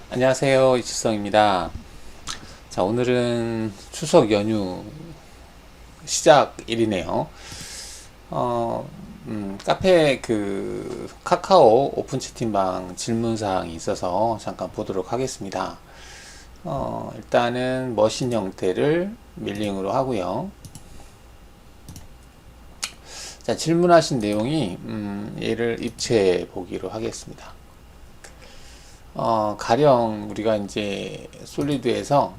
안녕하세요. 이치성입니다. 자, 오늘은 추석 연휴 시작일이네요. 카페 카카오 오픈 채팅방 질문사항이 있어서 잠깐 보도록 하겠습니다. 일단은 머신 형태를 밀링으로 하고요. 자, 질문하신 내용이, 얘를 입체 보기로 하겠습니다. 가령 우리가 이제 솔리드에서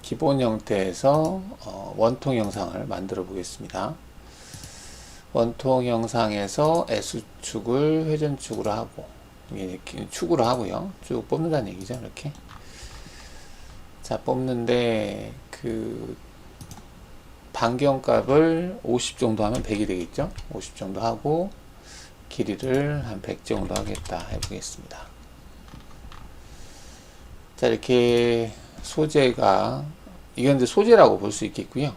기본 형태에서 원통 형상을 만들어 보겠습니다. 원통 형상에서 S축을 회전축으로 하고 이렇게 축으로 하고요. 쭉 뽑는다는 얘기죠. 이렇게. 자, 뽑는데 반경값을 50 정도 하면 100이 되겠죠. 50 정도 하고 길이를 한 100 정도 하겠다 해보겠습니다. 자, 이렇게 소재가, 이건 이제 소재라고 볼 수 있겠고요.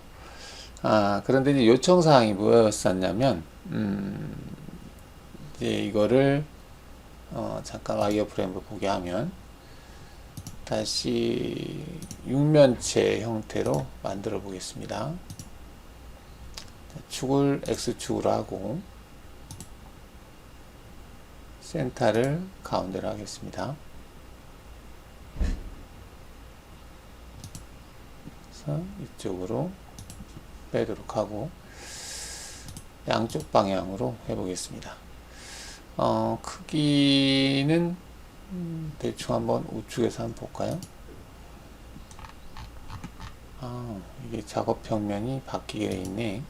그런데 이제 요청사항이 뭐였었냐면, 이제 이거를, 잠깐 와이어프레임 보게 하면, 다시 육면체 형태로 만들어 보겠습니다. 축을 X축으로 하고, 센터를 가운데로 하겠습니다. 이쪽으로 빼도록 하고 양쪽 방향으로 해보겠습니다. 크기는 대충 한번 우측에서 한번 볼까요? 이게 작업 평면이 바뀌게 되어 있네.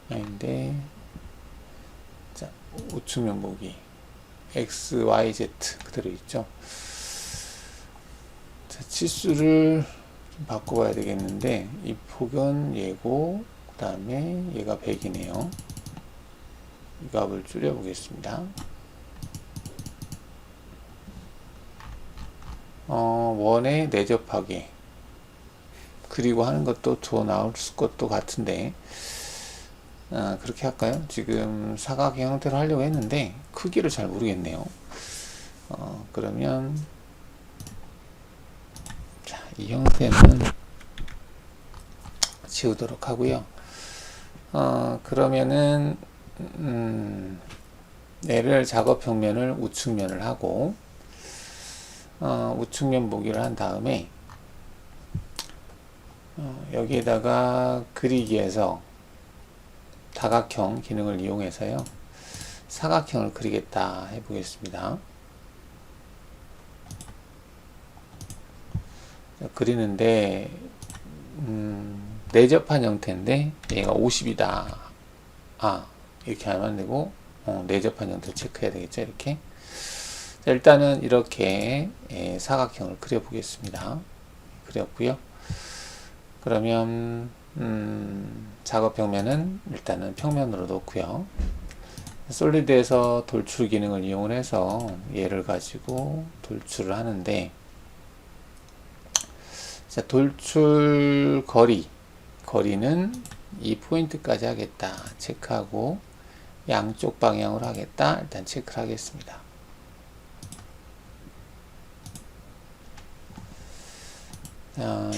아닌데, 자, 우측면 보기 X, Y, Z 그대로 있죠. 자, 치수를 바꿔봐야 되겠는데, 이 폭은 얘고, 그 다음에 얘가 100이네요. 이 값을 줄여보겠습니다. 원에 내접하게. 그리고 하는 것도 더 나올 것도 같은데, 그렇게 할까요? 지금 사각의 형태로 하려고 했는데, 크기를 잘 모르겠네요. 그러면, 이 형태는 지우도록 하고요. 그러면은 얘를 작업 평면을 우측면을 하고 우측면 보기를 한 다음에 여기에다가 그리기에서 다각형 기능을 이용해서요 사각형을 그리겠다 해보겠습니다. 그리는데 내접한 형태인데 얘가 50이다. 이렇게 하면 되고 내접한 형태 체크해야 되겠죠. 이렇게. 자, 일단은 이렇게 사각형을 그려 보겠습니다. 그렸고요. 그러면 작업 평면은 일단은 평면으로 놓고요. 솔리드에서 돌출 기능을 이용해서 얘를 가지고 돌출을 하는데, 자, 돌출 거리는 이 포인트까지 하겠다 체크하고 양쪽 방향으로 하겠다 일단 체크를 하겠습니다.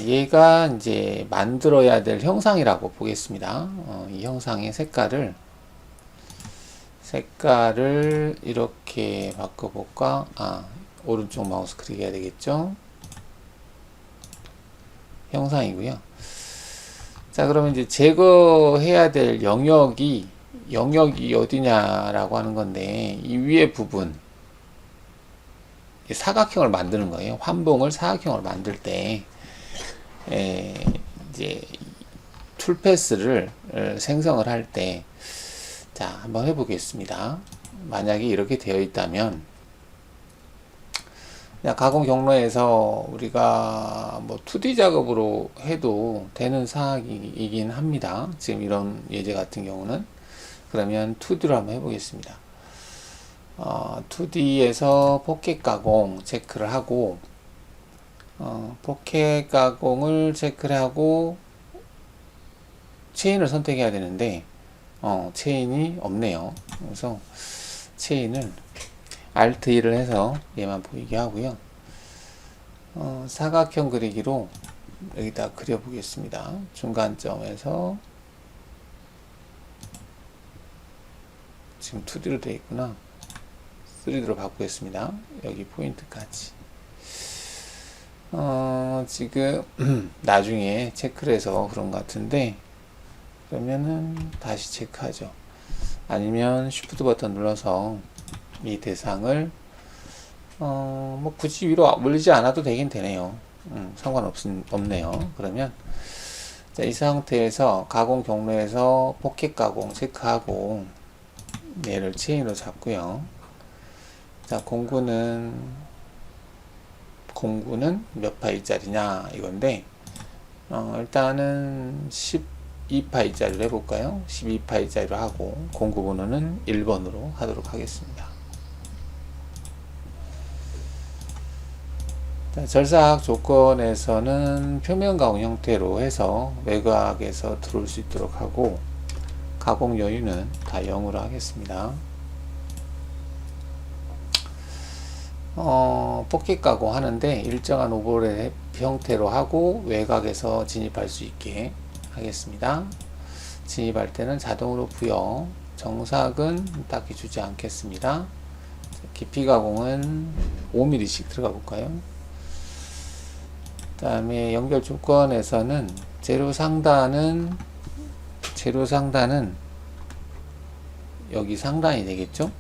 얘가 이제 만들어야 될 형상이라고 보겠습니다. 이 형상의 색깔을 이렇게 바꿔볼까? 오른쪽 마우스 클릭해야 되겠죠? 형상이고요. 자, 그러면 이제 제거해야 될 영역이 어디냐라고 하는 건데, 이 위에 부분, 사각형을 만드는 거예요. 환봉을 사각형을 만들 때, 이제 툴패스를 생성을 할 때, 자, 한번 해보겠습니다. 만약에 이렇게 되어 있다면, 가공 경로에서 우리가 뭐 2D 작업으로 해도 되는 사항이긴 합니다. 지금 이런 예제 같은 경우는. 그러면 2D로 한번 해보겠습니다. 2D에서 포켓 가공 체크를 하고, 포켓 가공을 체크를 하고, 체인을 선택해야 되는데, 체인이 없네요. 그래서 체인을 Alt 1을 해서 얘만 보이게 하고요. 사각형 그리기로 여기다 그려보겠습니다. 중간점에서 지금 2D로 되어 있구나. 3D로 바꾸겠습니다. 여기 포인트까지. 지금 나중에 체크를 해서 그런 것 같은데, 그러면은 다시 체크하죠. 아니면 Shift 버튼 눌러서 이 대상을 뭐 굳이 위로 올리지 않아도 되긴 되네요. 상관없네요. 그러면 자, 이 상태에서 가공 경로에서 포켓 가공 체크하고 얘를 체인으로 잡고요. 자, 공구는 몇 파이짜리냐 이건데 일단은 12파이짜리로 해볼까요? 12파이짜리로 하고 공구 번호는 1번으로 하도록 하겠습니다. 자, 절삭 조건에서는 표면 가공 형태로 해서 외곽에서 들어올 수 있도록 하고 가공 여유는 다 0으로 하겠습니다. 포켓 가공 하는데 일정한 오버랩 형태로 하고 외곽에서 진입할 수 있게 하겠습니다. 진입할 때는 자동으로 부여, 정삭은 딱히 주지 않겠습니다. 깊이 가공은 5mm씩 들어가 볼까요? 그 다음에 연결 조건에서는 재료 상단은 여기 상단이 되겠죠?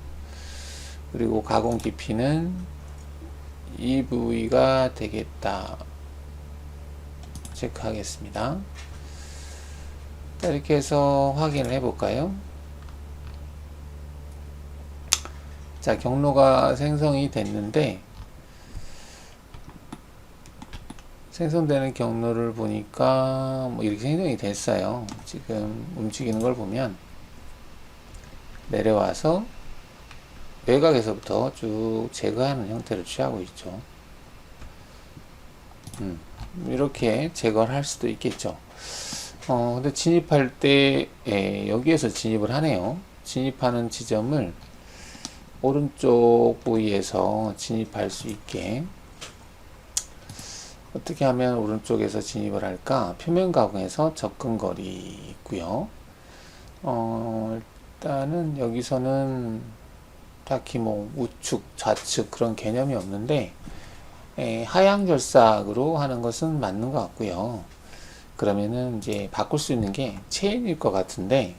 그리고 가공 깊이는 이 부위가 되겠다. 체크하겠습니다. 자, 이렇게 해서 확인을 해볼까요? 자, 경로가 생성이 됐는데 생성되는 경로를 보니까 뭐 이렇게 생성이 됐어요. 지금 움직이는 걸 보면 내려와서 외곽에서부터 쭉 제거하는 형태를 취하고 있죠. 이렇게 제거를 할 수도 있겠죠. 근데 진입할 때 여기에서 진입을 하네요. 진입하는 지점을 오른쪽 부위에서 진입할 수 있게 어떻게 하면 오른쪽에서 진입을 할까? 표면 가공에서 접근거리 있고요. 일단은 여기서는 딱히 뭐 우측, 좌측 그런 개념이 없는데 하향 절삭으로 하는 것은 맞는 것 같고요. 그러면은 이제 바꿀 수 있는 게 체인일 것 같은데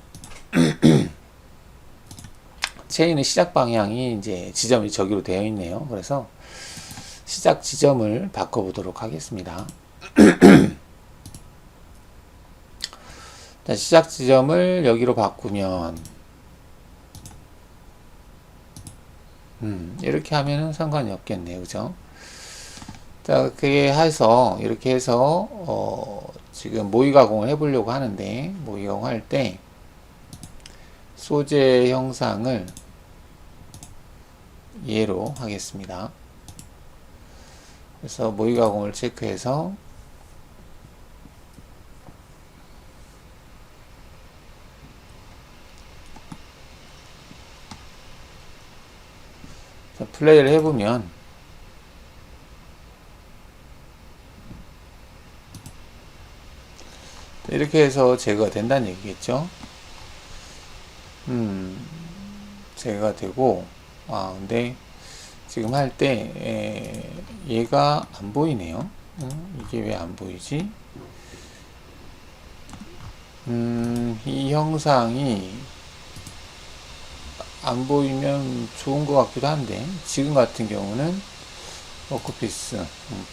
체인의 시작 방향이 이제 지점이 저기로 되어 있네요. 그래서 시작 지점을 바꿔보도록 하겠습니다. 자, 시작 지점을 여기로 바꾸면 이렇게 하면은 상관이 없겠네요. 그죠? 자, 그게 해서 이렇게 해서 지금 모의 가공을 해보려고 하는데 모의 가공할 때 소재 형상을 얘로 하겠습니다. 그래서 모의 가공을 체크해서 플레이를 해보면 이렇게 해서 제거가 된다는 얘기겠죠. 제거가 되고 근데 지금 할 때 얘가 안 보이네요. 이게 왜 안 보이지? 이 형상이 안 보이면 좋은 것 같기도 한데 지금 같은 경우는 워크피스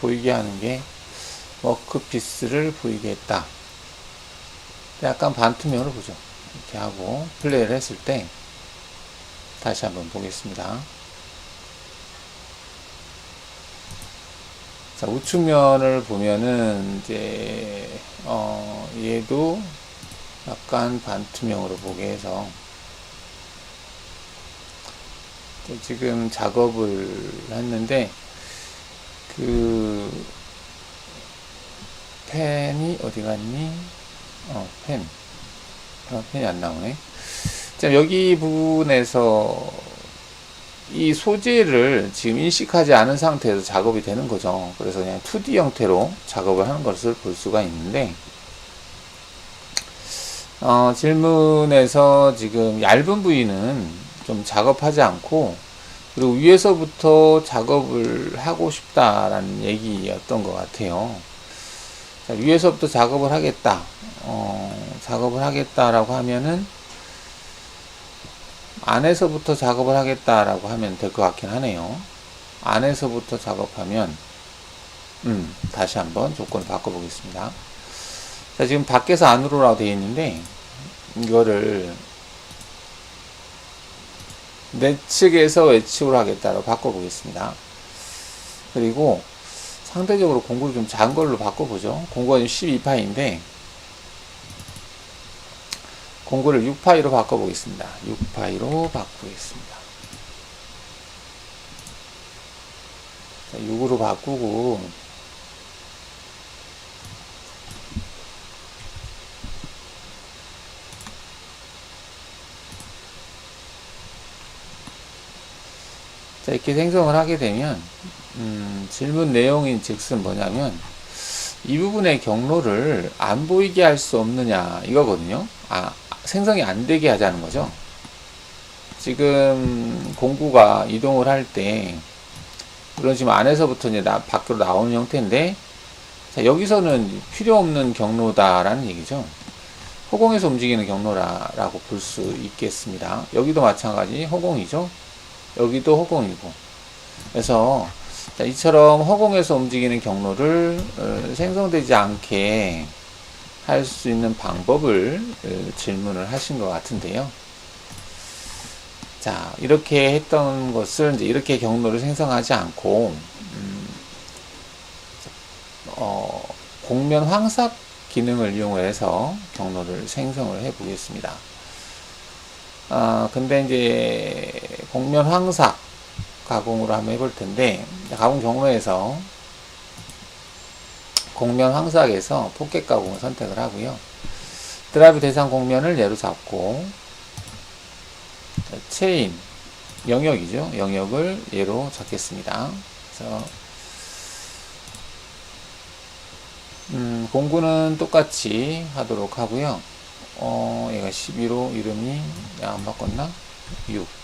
보이게 하는 게 워크피스를 보이게 했다. 약간 반투명으로 보죠. 이렇게 하고 플레이를 했을 때 다시 한번 보겠습니다. 자, 우측면을 보면은 이제 얘도 약간 반투명으로 보게 해서 지금 작업을 했는데 그 펜이 어디 갔니? 펜이 안 나오네. 자, 여기 부분에서 이 소재를 지금 인식하지 않은 상태에서 작업이 되는 거죠. 그래서 그냥 2D 형태로 작업을 하는 것을 볼 수가 있는데, 질문에서 지금 얇은 부위는 좀 작업하지 않고, 그리고 위에서부터 작업을 하고 싶다라는 얘기였던 것 같아요. 자, 위에서부터 작업을 하겠다. 작업을 하겠다라고 하면은, 안에서부터 작업을 하겠다라고 하면 될 것 같긴 하네요. 안에서부터 작업하면, 다시 한번 조건을 바꿔보겠습니다. 자, 지금 밖에서 안으로라고 되어 있는데, 이거를 내측에서 외측으로 하겠다라고 바꿔보겠습니다. 그리고 상대적으로 공구를 좀 작은 걸로 바꿔보죠. 공구가 지금 12파이인데, 공구를 6파이로 바꿔보겠습니다. 6파이로 바꾸겠습니다. 자, 6으로 바꾸고, 자, 이렇게 생성을 하게 되면, 질문 내용인 즉슨 뭐냐면, 이 부분의 경로를 안 보이게 할 수 없느냐, 이거거든요. 생성이 안 되게 하자는 거죠. 지금 공구가 이동을 할 때, 물론 지금 안에서부터 이제 밖으로 나오는 형태인데, 자, 여기서는 필요 없는 경로다라는 얘기죠. 허공에서 움직이는 경로라고 볼 수 있겠습니다. 여기도 마찬가지 허공이죠. 여기도 허공이고. 그래서 자, 이처럼 허공에서 움직이는 경로를 생성되지 않게 할 수 있는 방법을 질문을 하신 것 같은데요. 자, 이렇게 했던 것을 이제 이렇게 경로를 생성하지 않고 곡면 황삭 기능을 이용해서 경로를 생성을 해 보겠습니다. 근데 이제 곡면 황삭 가공으로 한번 해볼 텐데, 가공 경로에서 곡면 황삭에서 포켓 가공을 선택을 하고요. 드라이브 대상 곡면을 얘로 잡고, 체인 영역이죠. 영역을 얘로 잡겠습니다. 그래서 공구는 똑같이 하도록 하고요. 얘가 12로 이름이 안 바꿨나? 6.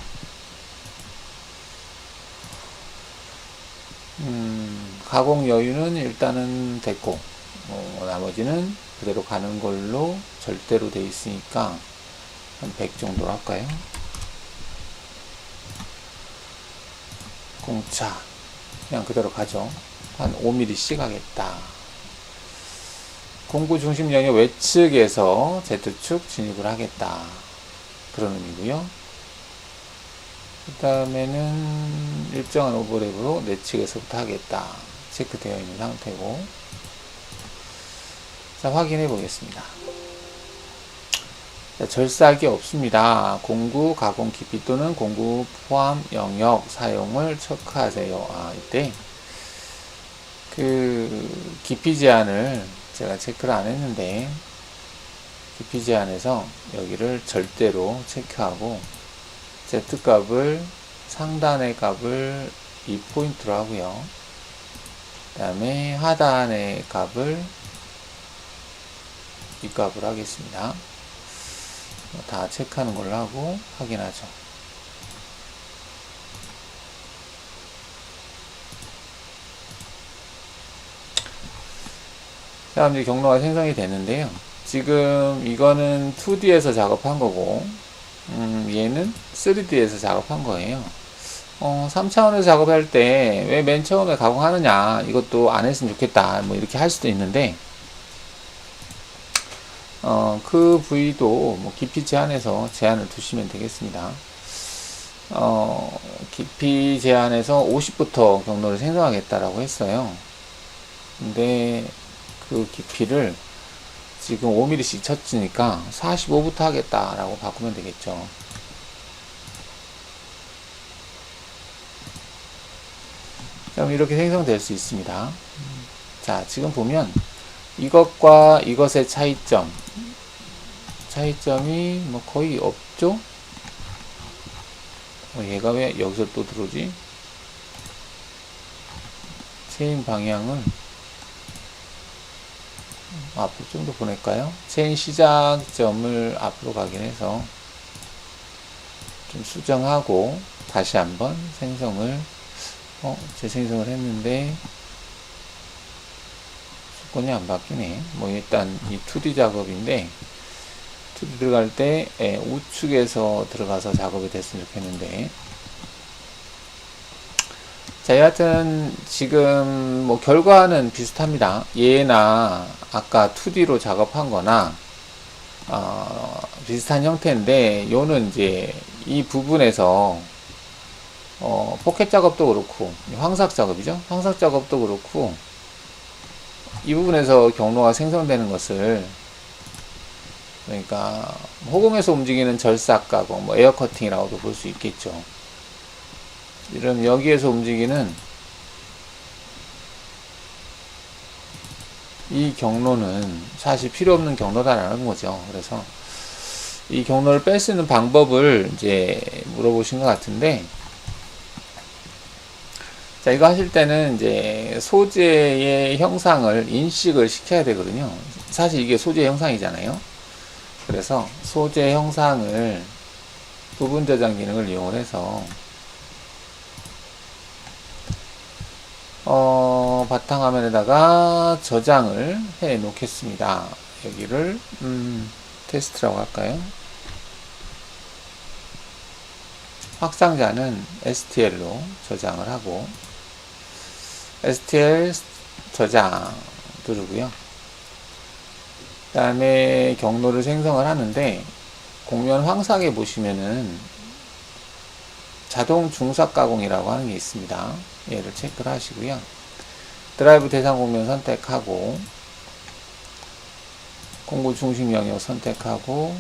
가공 여유는 일단은 됐고, 나머지는 그대로 가는 걸로 절대로 돼 있으니까 한 100 정도로 할까요? 공차 그냥 그대로 가죠. 한 5mm씩 하겠다. 공구 중심 영역 외측에서 Z축 진입을 하겠다. 그런 의미고요. 그 다음에는 일정한 오버랩으로 내측에서부터 하겠다. 체크되어 있는 상태고. 자, 확인해 보겠습니다. 자, 절삭이 없습니다. 공구 가공 깊이 또는 공구 포함 영역 사용을 체크하세요. 이때 그 깊이 제한을 제가 체크를 안 했는데, 깊이 제한에서 여기를 절대로 체크하고 Z값을 상단의 값을 2포인트로 하고요. 그 다음에 하단의 값을 이 값으로 하겠습니다. 다 체크하는 걸로 하고 확인하죠. 자, 이제 경로가 생성이 되는데요. 지금 이거는 2D에서 작업한 거고, 얘는 3D에서 작업한 거예요. 3차원에서 작업할 때 왜 맨 처음에 가공하느냐, 이것도 안 했으면 좋겠다, 뭐 이렇게 할 수도 있는데, 그 부위도 뭐 깊이 제한해서 제한을 두시면 되겠습니다. 깊이 제한해서 50부터 경로를 생성하겠다라고 했어요. 근데 그 깊이를 지금 5mm씩 쳤으니까 45부터 하겠다라고 바꾸면 되겠죠. 그럼 이렇게 생성될 수 있습니다. 자, 지금 보면 이것과 이것의 차이점이 뭐 거의 없죠? 얘가 왜 여기서 또 들어오지? 체인 방향을 앞으로 좀 더 보낼까요? 체인 시작점을 앞으로 가긴 해서 좀 수정하고 다시 한번 생성을 재생성을 했는데 조건이 안 바뀌네. 뭐 일단 이 2D 작업인데 2D 들어갈 때 우측에서 들어가서 작업이 됐으면 좋겠는데, 자, 여하튼 지금 뭐 결과는 비슷합니다. 얘나 아까 2D로 작업한 거나 비슷한 형태인데, 요는 이제 이 부분에서 포켓 작업도 그렇고 황삭 작업이죠. 황삭 작업도 그렇고 이 부분에서 경로가 생성되는 것을, 그러니까 호공에서 움직이는 절삭 가공, 뭐 에어 커팅이라고도 볼 수 있겠죠. 이런 여기에서 움직이는 이 경로는 사실 필요 없는 경로다라는 거죠. 그래서 이 경로를 뺄 수 있는 방법을 이제 물어보신 것 같은데, 자, 이거 하실 때는 이제 소재의 형상을 인식을 시켜야 되거든요. 사실 이게 소재 형상이잖아요. 그래서 소재 형상을 부분 저장 기능을 이용을 해서 바탕화면에다가 저장을 해 놓겠습니다. 여기를 테스트라고 할까요? 확장자는 STL로 저장을 하고 STL 저장 누르고요. 그 다음에 경로를 생성을 하는데, 공면 황삭에 보시면은 자동 중삭 가공이라고 하는 게 있습니다. 얘를 체크를 하시고요. 드라이브 대상 공면 선택하고 공구 중심 영역 선택하고,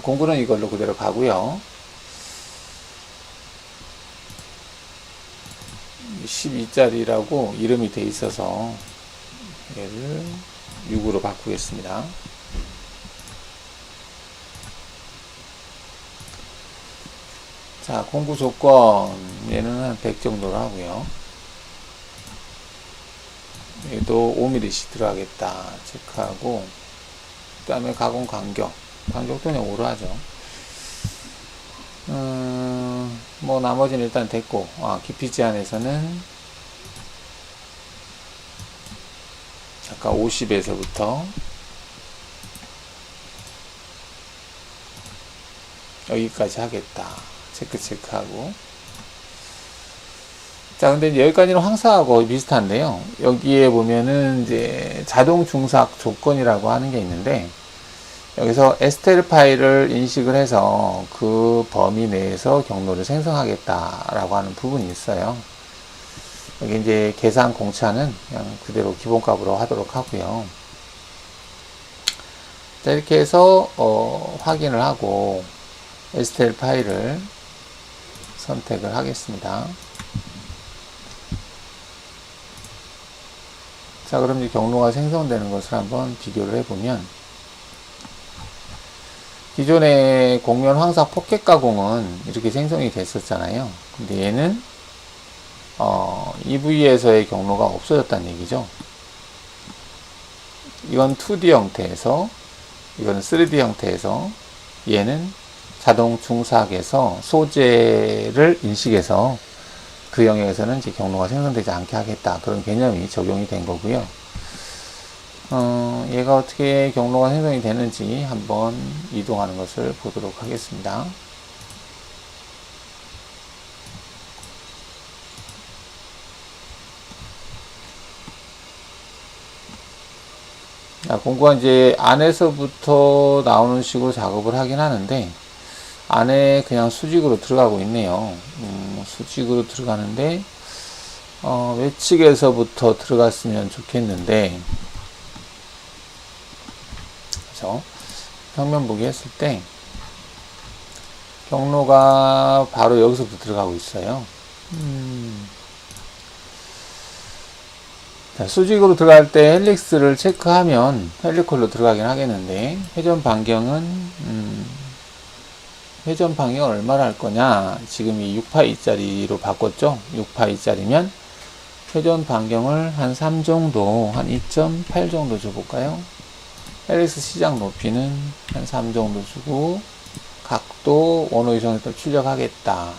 공구는 이걸로 그대로 가고요. 12짜리라고 이름이 돼 있어서 얘를 6으로 바꾸겠습니다. 자, 공구 조건 얘는 한 100 정도로 하고요. 얘도 5mm씩 들어가겠다 체크하고, 그 다음에 가공 간격도 그냥 5로 하죠. 뭐 나머지는 일단 됐고, 깊이 제한에서는 아까 50에서부터 여기까지 하겠다 체크하고. 자, 근데 이제 여기까지는 황사하고 비슷한데요. 여기에 보면은 이제 자동 중삭 조건이라고 하는 게 있는데, 여기서 STL 파일을 인식을 해서 그 범위 내에서 경로를 생성하겠다라고 하는 부분이 있어요. 여기 이제 계산 공차는 그냥 그대로 기본값으로 하도록 하고요. 자, 이렇게 해서 확인을 하고 STL 파일을 선택을 하겠습니다. 자, 그럼 이제 경로가 생성되는 것을 한번 비교를 해보면, 기존의 공면 황삭 포켓 가공은 이렇게 생성이 됐었잖아요. 근데 얘는 EV에서의 경로가 없어졌다는 얘기죠. 이건 2D 형태에서, 이건 3D 형태에서, 얘는 자동 중삭에서 소재를 인식해서 그 영역에서는 이제 경로가 생성되지 않게 하겠다, 그런 개념이 적용이 된 거고요. 얘가 어떻게 경로가 생성이 되는지 한번 이동하는 것을 보도록 하겠습니다. 공구가 이제 안에서부터 나오는 식으로 작업을 하긴 하는데, 안에 그냥 수직으로 들어가고 있네요. 수직으로 들어가는데, 외측에서부터 들어갔으면 좋겠는데, 그죠? 평면 보기 했을 때, 경로가 바로 여기서부터 들어가고 있어요. 자, 수직으로 들어갈 때 헬릭스를 체크하면 헬리콜로 들어가긴 하겠는데, 회전 반경은 회전 방향을 얼마나 할 거냐. 지금 이 6파이짜리로 바꿨죠. 6파이짜리면 회전 반경을 한 3 정도, 한 2.8 정도 줘볼까요? 헬릭스 시작 높이는 한 3 정도 주고, 각도 원호 이성에서 출력하겠다.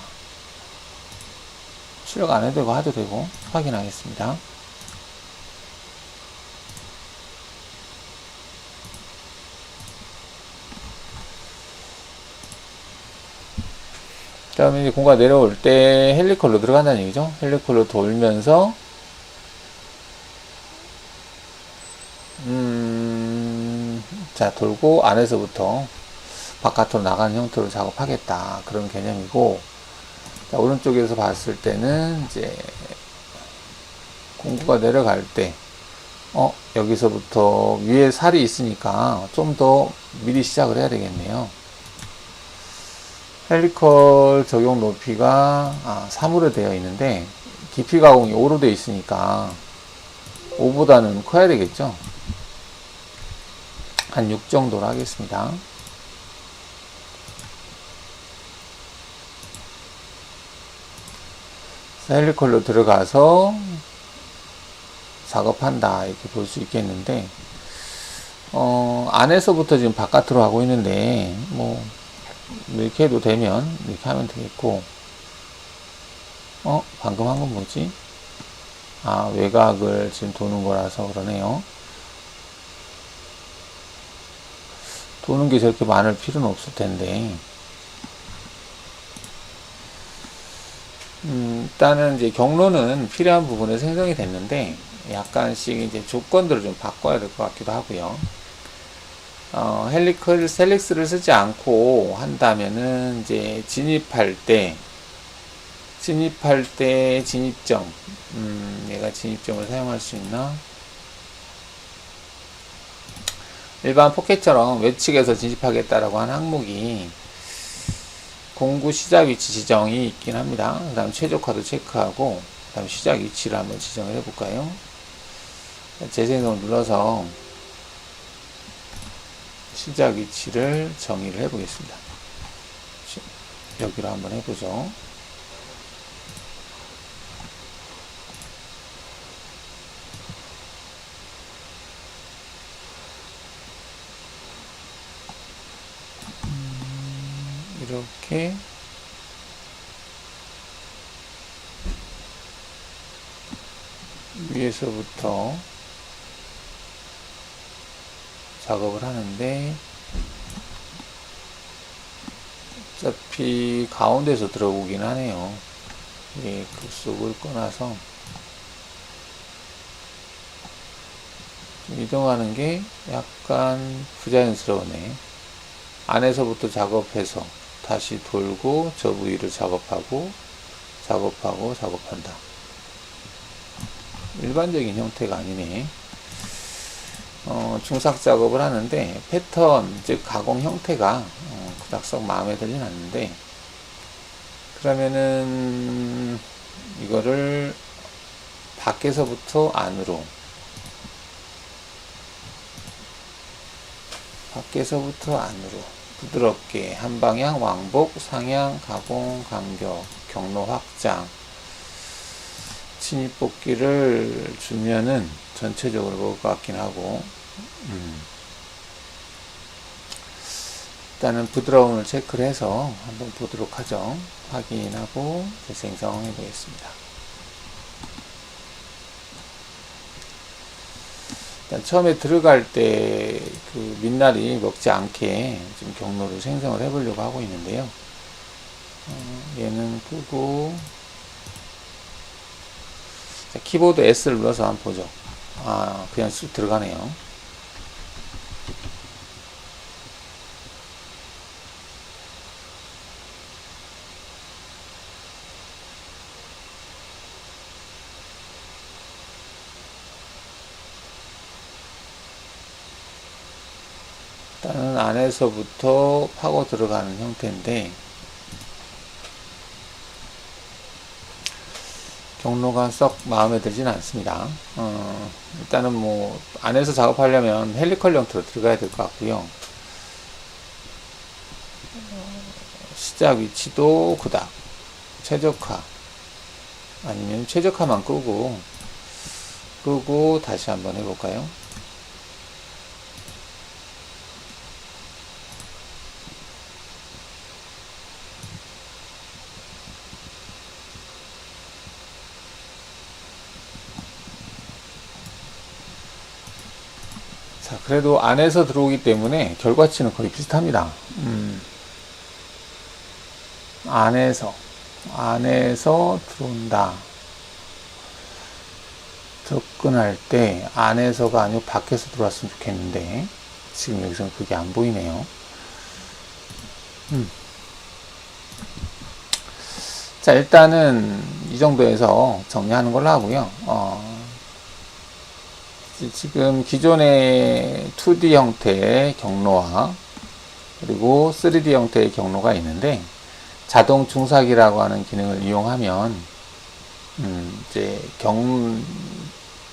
출력 안 해도 되고 하도 되고 확인하겠습니다. 그 다음에 이제 공간 내려올 때 헬리컬로 들어간다는 얘기죠. 헬리컬로 돌면서 자 돌고 안에서부터 바깥으로 나가는 형태로 작업하겠다, 그런 개념이고, 자, 오른쪽에서 봤을 때는 이제 공구가 내려갈 때 여기서부터 위에 살이 있으니까 좀 더 미리 시작을 해야 되겠네요. 헬리컬 적용 높이가 3으로 되어 있는데 깊이 가공이 5로 되어 있으니까 5보다는 커야 되겠죠. 한 6 정도로 하겠습니다. 헬리컬로 들어가서 작업한다, 이렇게 볼 수 있겠는데, 안에서부터 지금 바깥으로 하고 있는데, 뭐 이렇게 해도 되면 이렇게 하면 되겠고, 방금 한 건 뭐지? 외곽을 지금 도는 거라서 그러네요. 도는 게 저렇게 많을 필요는 없을 텐데, 일단은 이제 경로는 필요한 부분에 생성이 됐는데, 약간씩 이제 조건들을 좀 바꿔야 될 것 같기도 하고요. 헬리컬 셀릭스를 쓰지 않고 한다면은 이제 진입할 때 진입점, 얘가 진입점을 사용할 수 있나? 일반 포켓처럼 외측에서 진입하겠다라고 하는 항목이 공구 시작 위치 지정이 있긴 합니다. 그 다음 최적화도 체크하고, 그 다음 시작 위치를 한번 지정을 해볼까요? 재생성을 눌러서 시작 위치를 정의를 해보겠습니다. 여기로 한번 해보죠. 이렇게 위에서부터 작업을 하는데, 어차피 가운데서 들어오긴 하네요. 예, 급속을 꺼놔서 좀 이동하는 게 약간 부자연스러우네. 안에서부터 작업해서 다시 돌고 저 부위를 작업한다. 일반적인 형태가 아니네. 중삭 작업을 하는데 패턴, 즉 가공 형태가 그닥 썩 마음에 들진 않는데, 그러면은 이거를 밖에서부터 안으로, 부드럽게 한 방향 왕복, 상향, 가공, 간격, 경로 확장, 진입 뽑기를 주면은 전체적으로 먹을 것 같긴 하고, 일단은 부드러움을 체크를 해서 한번 보도록 하죠. 확인하고 재생성해 보겠습니다. 일단 처음에 들어갈 때 그 민날이 먹지 않게 지금 경로를 생성을 해 보려고 하고 있는데요. 얘는 끄고, 자, 키보드 S를 눌러서 한번 보죠. 그냥 쑥 들어가네요. 일단은 안에서부터 파고 들어가는 형태인데, 경로가 썩 마음에 들지는 않습니다. 일단은 뭐 안에서 작업하려면 헬리컬 형태로 들어가야 될 것 같고요. 시작 위치도 그닥 최적화 아니면 최적화만 끄고 다시 한번 해볼까요? 자, 그래도 안에서 들어오기 때문에 결과치는 거의 비슷합니다. 안에서 들어온다. 접근할 때 안에서가 아니고 밖에서 들어왔으면 좋겠는데 지금 여기서는 그게 안 보이네요. 자, 일단은 이 정도에서 정리하는 걸로 하고요. 지금 기존의 2D 형태의 경로와 그리고 3D 형태의 경로가 있는데 자동 중삭이라고 하는 기능을 이용하면 이제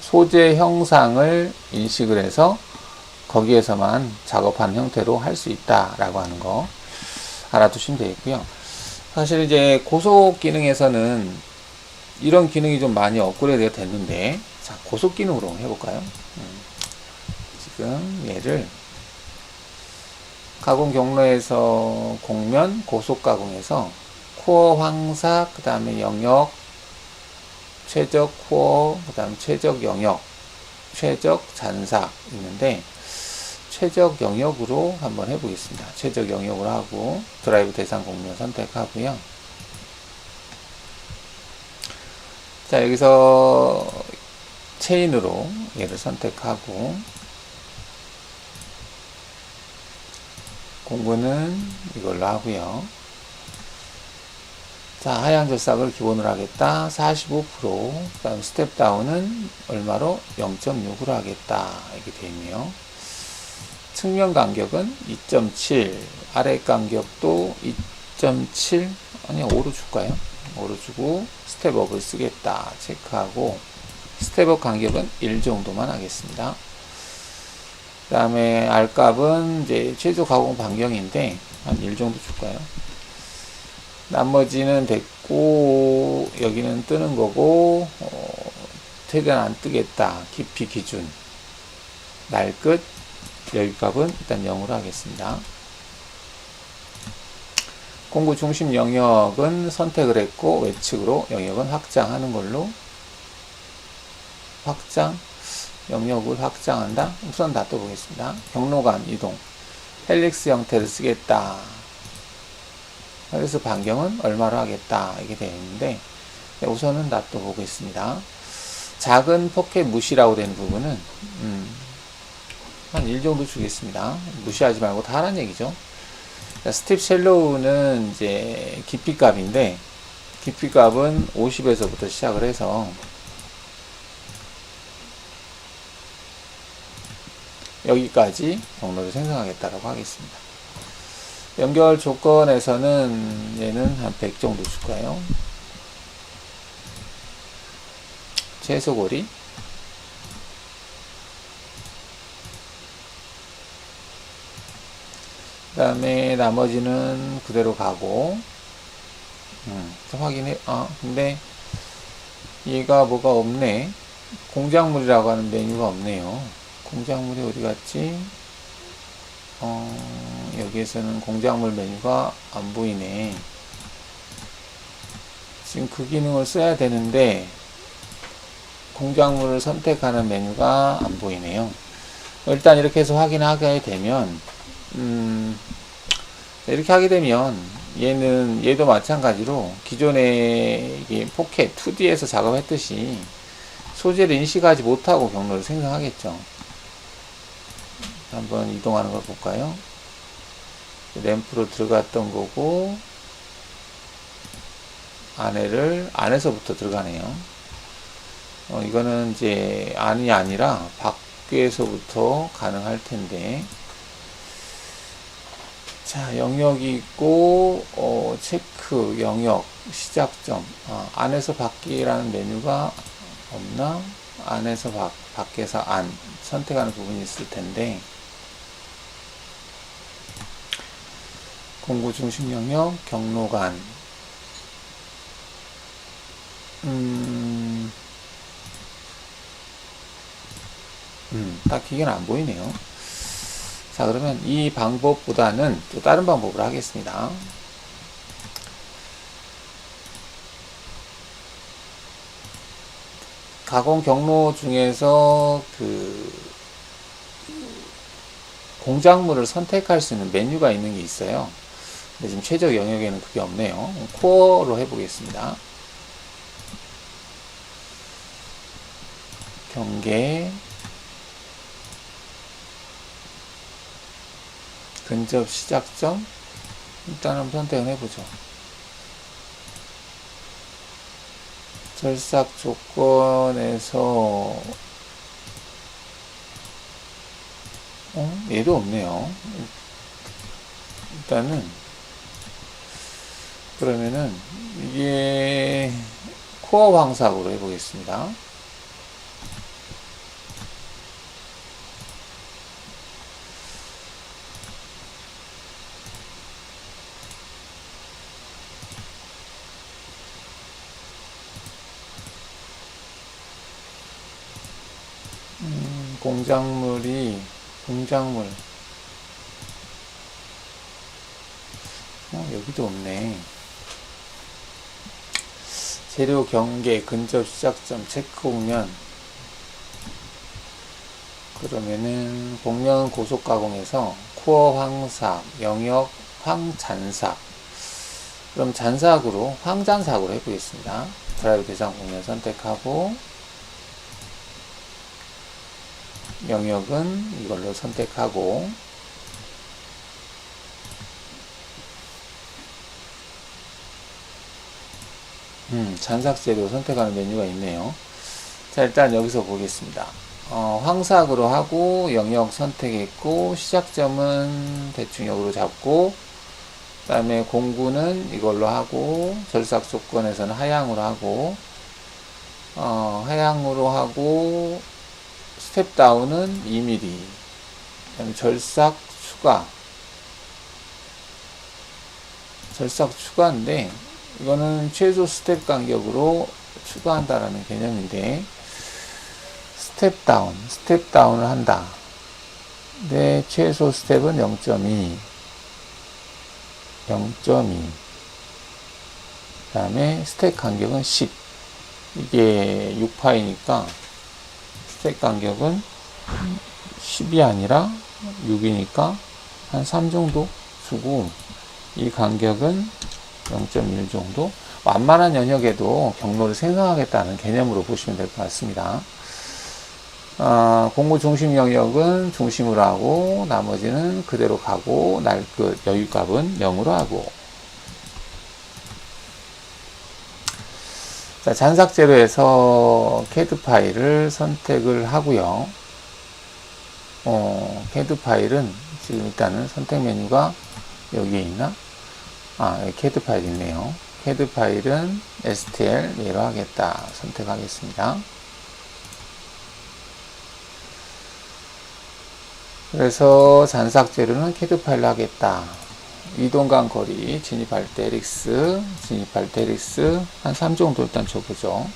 소재 형상을 인식을 해서 거기에서만 작업하는 형태로 할 수 있다라고 하는 거 알아두시면 되겠고요. 사실 이제 고속 기능에서는 이런 기능이 좀 많이 업그레이드가 됐는데, 자, 고속 기능으로 해볼까요? 지금 얘를 가공 경로에서 공면 고속 가공해서 코어 황사, 그 다음에 영역, 최적 코어, 그 다음 최적 영역, 최적 잔사 있는데 최적 영역으로 한번 해보겠습니다. 최적 영역으로 하고 드라이브 대상 공면 선택하고요. 자, 여기서 체인으로 얘를 선택하고 공구는 이걸로 하고요. 자, 하향 절삭을 기본으로 하겠다. 45%. 그 다음 스텝 다운은 얼마로? 0.6으로 하겠다. 이렇게 되어 있네요. 측면 간격은 2.7. 아래 간격도 2.7. 아니, 5로 줄까요? 5로 주고 스텝업을 쓰겠다. 체크하고 스텝업 간격은 1 정도만 하겠습니다. 그 다음에 R값은 이제 최소 가공 반경인데 한 1 정도 줄까요? 나머지는 됐고 여기는 뜨는 거고 최대한 안 뜨겠다. 깊이 기준 날 끝 여기 값은 일단 0으로 하겠습니다. 공구 중심 영역은 선택을 했고 외측으로 영역은 확장하는 걸로 확장 영역을 확장한다. 우선 놔둬보겠습니다. 경로간 이동 헬릭스 형태를 쓰겠다. 그래서 반경은 얼마로 하겠다. 이게 되어 있는데 우선은 놔둬보겠습니다. 작은 포켓 무시라고 되는 부분은 한 1 정도 주겠습니다. 무시하지 말고 다 하라는 얘기죠. 스텝 쉘로우는 이제 깊이 값인데 깊이 값은 50에서부터 시작을 해서 여기까지 경로를 생성하겠다라고 하겠습니다. 연결 조건에서는 얘는 한 100 정도 줄까요? 최소 고리 그 다음에 나머지는 그대로 가고 확인해. 근데 얘가 뭐가 없네. 공작물이라고 하는 메뉴가 없네요. 공작물이 어디 갔지? 여기에서는 공작물 메뉴가 안 보이네. 지금 그 기능을 써야 되는데 공작물을 선택하는 메뉴가 안 보이네요. 일단 이렇게 해서 확인하게 되면 이렇게 하게 되면 얘도 마찬가지로 기존에 포켓 2D에서 작업했듯이 소재를 인식하지 못하고 경로를 생성하겠죠. 한번 이동하는 걸 볼까요? 램프로 들어갔던 거고 안에서부터 들어가네요. 이거는 이제 안이 아니라 밖에서부터 가능할 텐데, 자, 영역이 있고 체크 영역 시작점 안에서 밖이라는 메뉴가 없나? 안에서 밖에서 안 선택하는 부분이 있을 텐데 공구 중심 영역, 경로간. 딱히 이건 안 보이네요. 자, 그러면 이 방법보다는 또 다른 방법으로 하겠습니다. 가공 경로 중에서 그 공작물을 선택할 수 있는 메뉴가 있는 게 있어요. 근데 지금 최적 영역에는 그게 없네요. 코어로 해보겠습니다. 경계, 근접 시작점, 일단 한번 선택을 해보죠. 절삭 조건에서 얘도 없네요. 일단은 그러면은 이게 코어 황삭으로 해보겠습니다. 공작물 여기도 없네. 재료 경계 근접 시작점 체크 공면. 그러면은 공면 고속 가공에서 코어 황삭 영역 황잔삭. 그럼 잔삭으로 황잔삭으로 해보겠습니다. 드라이브 대상 공면 선택하고 영역은 이걸로 선택하고 잔삭 재료 선택하는 메뉴가 있네요. 자, 일단 여기서 보겠습니다. 황삭으로 하고 영역 선택했고 시작점은 대충 여기로 잡고 그 다음에 공구는 이걸로 하고 절삭 조건에서는 하향으로 하고 하향으로 하고 스텝 다운은 2mm. 그 다음에 절삭 추가인데 이거는 최소 스텝 간격으로 추가한다라는 개념인데 스텝 다운을 한다. 근데 최소 스텝은 0.2 그 다음에 스텝 간격은 10. 이게 6파이니까 스텝 간격은 10이 아니라 6이니까 한 3 정도 주고 이 간격은 0.1 정도. 완만한 영역에도 경로를 생성하겠다는 개념으로 보시면 될 것 같습니다. 공구 중심 영역은 중심으로 하고 나머지는 그대로 가고 날끝 여유값은 0으로 하고. 자, 잔삭 재료에서 CAD 파일을 선택을 하고요. CAD 파일은 지금 일단은 선택 메뉴가 여기에 있나? 여기 CAD 파일 있네요. CAD 파일은 STL 예로 하겠다. 선택하겠습니다. 그래서 잔삭 재료는 CAD 파일로 하겠다. 이동간 거리, 진입할 때 릭스 한 3 정도 일단 줘보죠.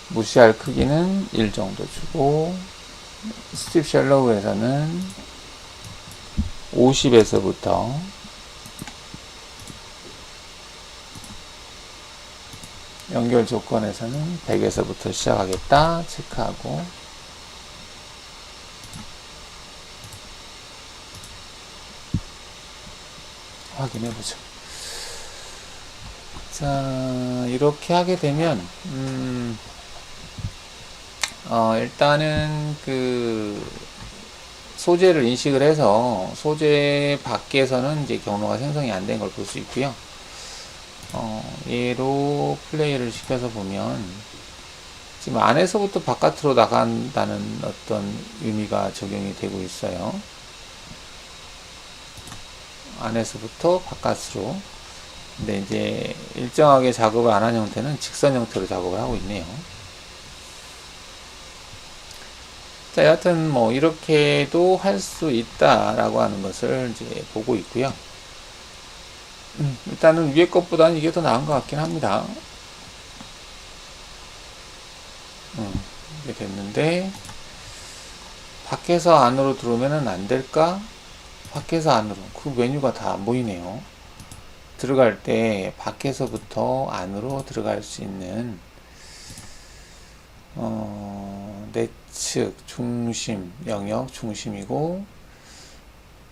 무시할 크기는 1 정도 주고 스트립 샬로우에서는 50에서부터 연결 조건에서는 100에서부터 시작하겠다. 체크하고 확인해보죠. 자, 이렇게 하게 되면 일단은 그 소재를 인식을 해서 소재 밖에서는 이제 경로가 생성이 안 된 걸 볼 수 있고요. 얘로 플레이를 시켜서 보면 지금 안에서부터 바깥으로 나간다는 어떤 의미가 적용이 되고 있어요. 안에서부터 바깥으로. 근데 이제 일정하게 작업을 안 한 형태는 직선 형태로 작업을 하고 있네요. 자, 여하튼 뭐 이렇게도 할 수 있다라고 하는 것을 이제 보고 있고요. 일단은 위에 것보다는 이게 더 나은 것 같긴 합니다. 이게 됐는데 밖에서 안으로 들어오면은 안 될까? 밖에서 안으로 그 메뉴가 다 안 보이네요. 들어갈 때 밖에서부터 안으로 들어갈 수 있는 내측 중심 영역 중심이고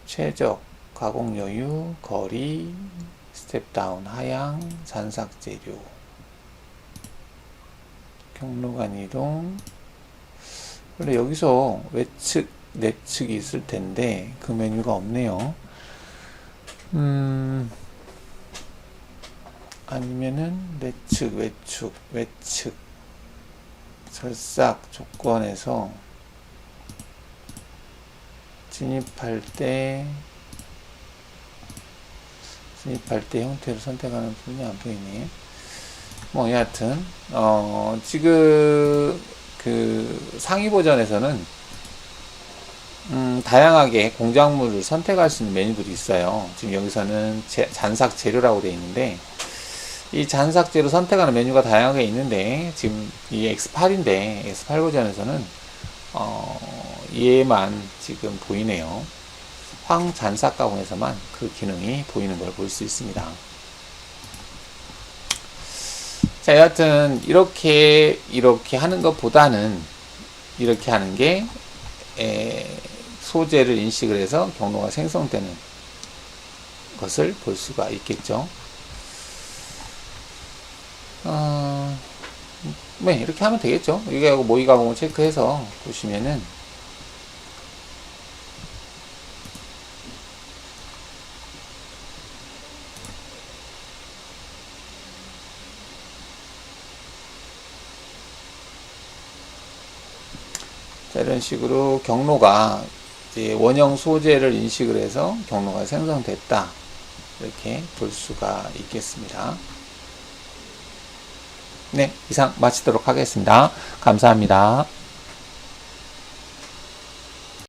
최적 가공 여유 거리 스텝 다운 하향 잔삭 재료 경로간 이동. 원래 여기서 외측 내측이 있을 텐데 그 메뉴가 없네요. 아니면은 내측 외측 설삭 조건에서 진입할 때 형태를 선택하는 부분이 안 보이네. 뭐 여하튼 지금 그 상위 버전에서는 다양하게 공작물을 선택할 수 있는 메뉴들이 있어요. 지금 여기서는 잔삭 재료라고 되어 있는데 이 잔삭 재료 선택하는 메뉴가 다양하게 있는데 지금 이 X8인데 X8 버전에서는 얘만 지금 보이네요. 황잔삭 가공에서만 그 기능이 보이는 걸 볼 수 있습니다. 자, 여하튼 이렇게 하는 것보다는 이렇게 하는 게 소재를 인식을 해서 경로가 생성되는 것을 볼 수가 있겠죠. 네, 이렇게 하면 되겠죠. 이게 모의 가공을 체크해서 보시면은 자, 이런 식으로 경로가 이제 원형 소재를 인식을 해서 경로가 생성됐다. 이렇게 볼 수가 있겠습니다. 네, 이상 마치도록 하겠습니다. 감사합니다.